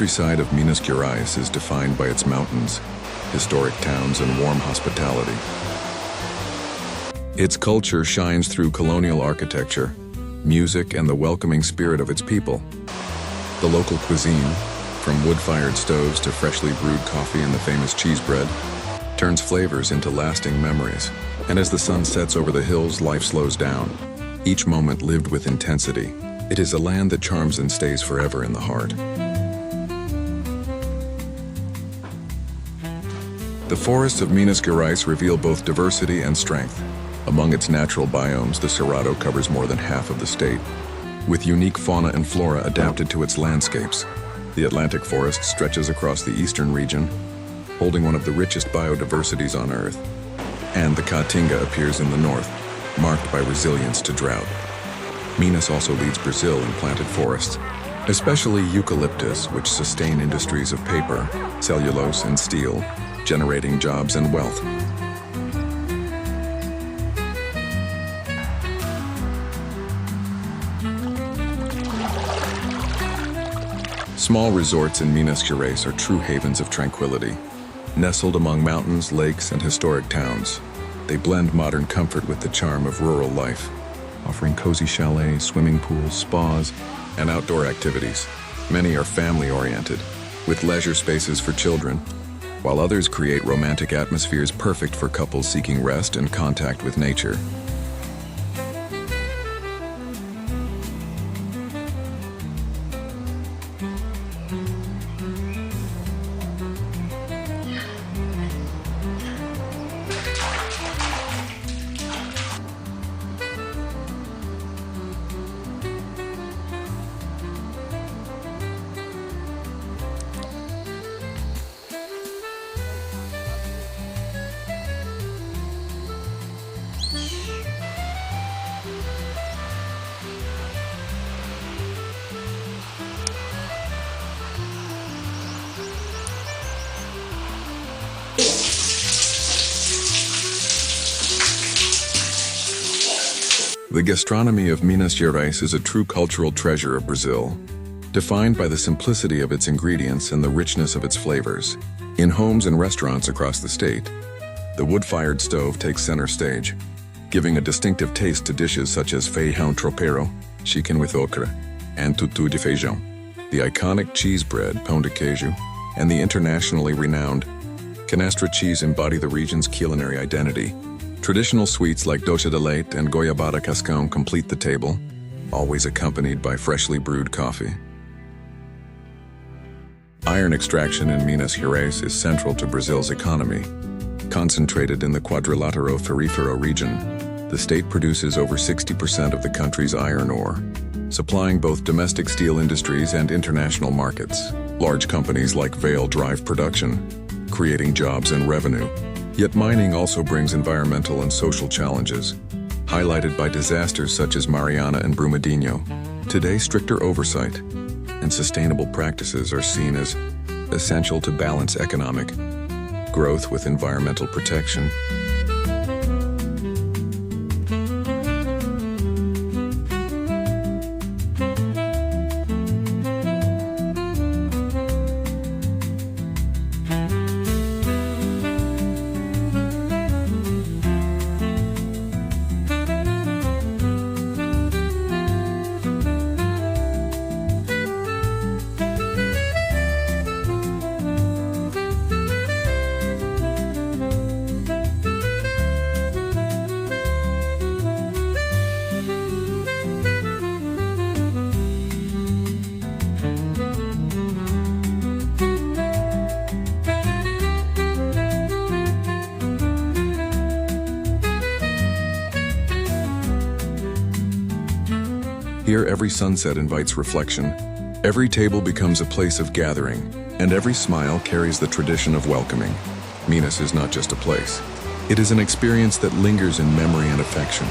countryside of Minas Gerais is defined by its mountains, historic towns, and warm hospitality. Its culture shines through colonial architecture, music, and the welcoming spirit of its people. The local cuisine, from wood-fired stoves to freshly brewed coffee and the famous cheese bread, turns flavors into lasting memories. And as the sun sets over the hills, life slows down, each moment lived with intensity. It is a land that charms and stays forever in the heart. The forests of Minas Gerais reveal both diversity and strength. Among its natural biomes, the Cerrado covers more than half of the state, with unique fauna and flora adapted to its landscapes. The Atlantic forest stretches across the eastern region, holding one of the richest biodiversities on Earth. And the Caatinga appears in the north, marked by resilience to drought. Minas also leads Brazil in planted forests, especially eucalyptus, which sustain industries of paper, cellulose, and steel, generating jobs and wealth. Small resorts in Minas Gerais are true havens of tranquility. Nestled among mountains, lakes, and historic towns, they blend modern comfort with the charm of rural life, offering cozy chalets, swimming pools, spas, and outdoor activities. Many are family-oriented, with leisure spaces for children, while others create romantic atmospheres perfect for couples seeking rest and contact with nature. The gastronomy of Minas Gerais is a true cultural treasure of Brazil, defined by the simplicity of its ingredients and the richness of its flavors. In homes and restaurants across the state, the wood-fired stove takes center stage, giving a distinctive taste to dishes such as feijão tropeiro, chicken with okra, and tutu de feijão. The iconic cheese bread, pão de queijo, and the internationally renowned canastra cheese embody the region's culinary identity. Traditional sweets like doce de leite and goiabada cascão complete the table, always accompanied by freshly brewed coffee. Iron extraction in Minas Gerais is central to Brazil's economy. Concentrated in the Quadrilátero Ferrífero region, the state produces over 60% of the country's iron ore, supplying both domestic steel industries and international markets. Large companies like Vale drive production, creating jobs and revenue. Yet mining also brings environmental and social challenges, highlighted by disasters such as Mariana and Brumadinho. Today, stricter oversight and sustainable practices are seen as essential to balance economic growth with environmental protection. Here, every sunset invites reflection, every table becomes a place of gathering, and every smile carries the tradition of welcoming. Minas is not just a place. It is an experience that lingers in memory and affection,